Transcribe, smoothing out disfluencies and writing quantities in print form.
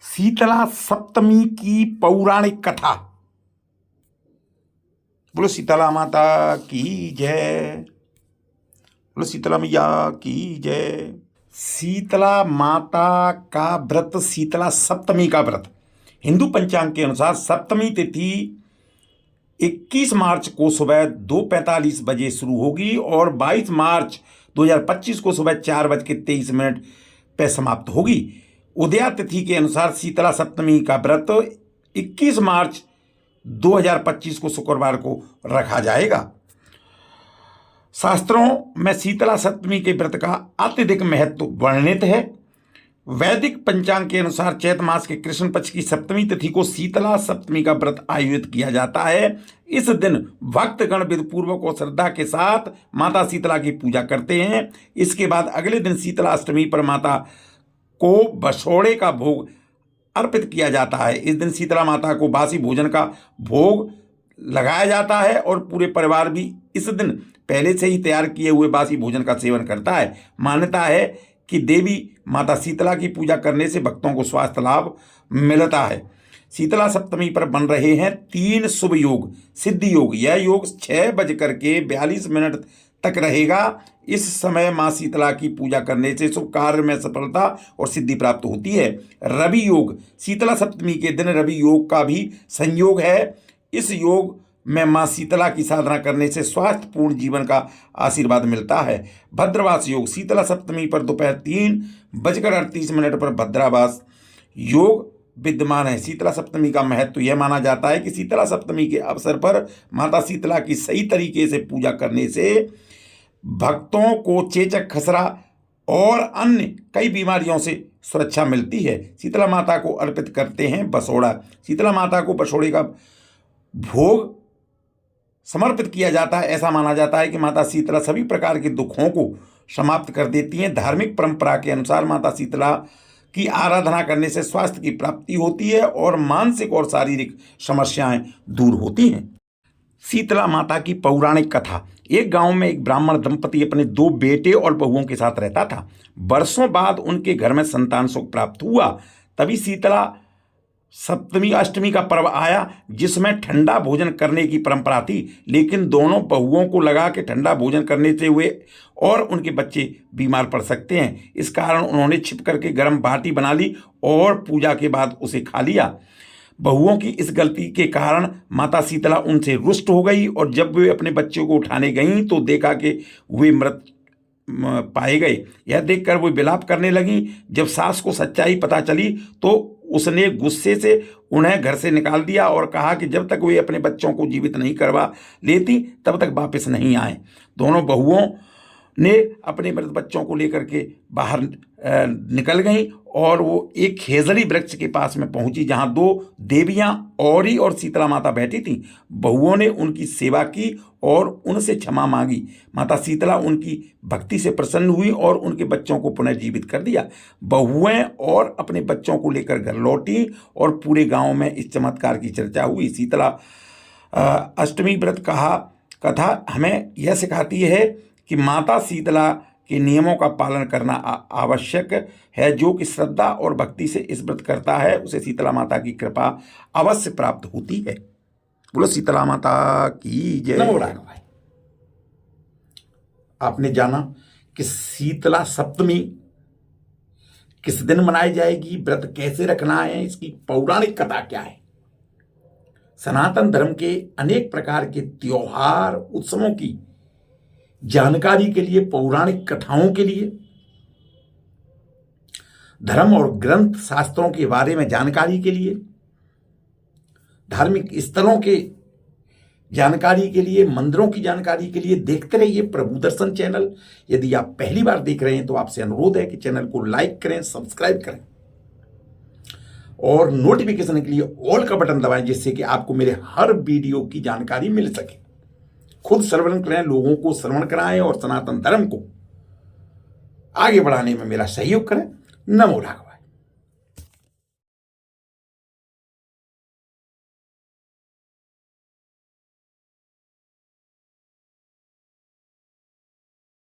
शीतला सप्तमी की पौराणिक कथा। बोलो शीतला माता की जय, बोलो शीतला मैया की जय। शीतला माता का व्रत, शीतला सप्तमी का व्रत हिंदू पंचांग के अनुसार सप्तमी तिथि 21 मार्च को सुबह 2:45 बजे शुरू होगी और 22 मार्च 2025 को सुबह 4:23 पर समाप्त होगी। उदया तिथि के अनुसार शीतला सप्तमी का व्रत 21 मार्च 2025 को शुक्रवार को रखा जाएगा। शास्त्रों में शीतला सप्तमी के व्रत का अत्यधिक महत्व वर्णित है। वैदिक पंचांग के अनुसार चैत मास के कृष्ण पक्ष की सप्तमी तिथि को शीतला सप्तमी का व्रत आयोजित किया जाता है। इस दिन भक्तगण विधिपूर्वक और श्रद्धा के साथ माता शीतला की पूजा करते हैं। इसके बाद अगले दिन शीतला अष्टमी पर माता को बछौड़े का भोग अर्पित किया जाता है। इस दिन शीतला माता को बासी भोजन का भोग लगाया जाता है और पूरे परिवार भी इस दिन पहले से ही तैयार किए हुए बासी भोजन का सेवन करता है। मान्यता है कि देवी माता शीतला की पूजा करने से भक्तों को स्वास्थ्य लाभ मिलता है। शीतला सप्तमी पर बन रहे हैं 3 शुभ योग। सिद्धि योग, यह योग 6:42 तक रहेगा। इस समय मां शीतला की पूजा करने से शुभ कार्य में सफलता और सिद्धि प्राप्त होती है। रवि योग, शीतला सप्तमी के दिन रवि योग का भी संयोग है। इस योग में मां शीतला की साधना करने से स्वास्थ्यपूर्ण जीवन का आशीर्वाद मिलता है। भद्रवास योग, शीतला सप्तमी पर दोपहर 3:38 पर भद्रावास योग विद्यमान है। शीतला सप्तमी का महत्व यह माना जाता है कि शीतला सप्तमी के अवसर पर माता शीतला की सही तरीके से पूजा करने से भक्तों को चेचक, खसरा और अन्य कई बीमारियों से सुरक्षा मिलती है। शीतला माता को अर्पित करते हैं बछौड़ा। शीतला माता को बछौड़े का भोग समर्पित किया जाता है। ऐसा माना जाता है कि माता शीतला सभी प्रकार के दुखों को समाप्त कर देती हैं। धार्मिक परंपरा के अनुसार माता शीतला की आराधना करने से स्वास्थ्य की प्राप्ति होती है और मानसिक और शारीरिक समस्याएं दूर होती हैं। शीतला माता की पौराणिक कथा। एक गांव में एक ब्राह्मण दंपति अपने 2 बेटे और बहुओं के साथ रहता था। वर्षों बाद उनके घर में संतान सुख प्राप्त हुआ। तभी शीतला सप्तमी अष्टमी का पर्व आया, जिसमें ठंडा भोजन करने की परंपरा थी। लेकिन दोनों बहुओं को लगा कि ठंडा भोजन करने से वे और उनके बच्चे बीमार पड़ सकते हैं। इस कारण उन्होंने छिप करके गर्म बाटी बना ली और पूजा के बाद उसे खा लिया। बहुओं की इस गलती के कारण माता शीतला उनसे रुष्ट हो गई और जब वे अपने बच्चों को उठाने गईं तो देखा कि वे मृत पाए गए। यह देखकर वो विलाप करने लगीं। जब सास को सच्चाई पता चली तो उसने गुस्से से उन्हें घर से निकाल दिया और कहा कि जब तक वे अपने बच्चों को जीवित नहीं करवा लेती तब तक वापस नहीं आए। दोनों बहुओं ने अपने मृत बच्चों को लेकर के बाहर निकल गईं और वो एक खेजड़ी वृक्ष के पास में पहुंची, जहां 2 देवियां औरी और शीतला माता बैठी थीं। बहुओं ने उनकी सेवा की और उनसे क्षमा मांगी। माता शीतला उनकी भक्ति से प्रसन्न हुई और उनके बच्चों को पुनर्जीवित कर दिया। बहुएं और अपने बच्चों को लेकर घर लौटी और पूरे गांव में इस चमत्कार की चर्चा हुई। शीतला अष्टमी व्रत कथा हमें यह सिखाती है कि माता शीतला के नियमों का पालन करना आवश्यक है। जो कि श्रद्धा और भक्ति से इस व्रत करता है उसे शीतला माता की कृपा अवश्य प्राप्त होती है। बोलो शीतला माता की जय। भाई, आपने जाना कि शीतला सप्तमी किस दिन मनाई जाएगी, व्रत कैसे रखना है, इसकी पौराणिक कथा क्या है। सनातन धर्म के अनेक प्रकार के त्योहार उत्सवों की जानकारी के लिए, पौराणिक कथाओं के लिए, धर्म और ग्रंथ शास्त्रों के बारे में जानकारी के लिए, धार्मिक स्थलों के जानकारी के लिए, मंदिरों की जानकारी के लिए देखते रहिए प्रभु दर्शन चैनल। यदि आप पहली बार देख रहे हैं तो आपसे अनुरोध है कि चैनल को लाइक करें, सब्सक्राइब करें और नोटिफिकेशन के लिए ऑल का बटन दबाएं, जिससे कि आपको मेरे हर वीडियो की जानकारी मिल सके। खुद श्रवण करें, लोगों को श्रवण कराएं और सनातन धर्म को आगे बढ़ाने में मेरा सहयोग करें। नमो राघव।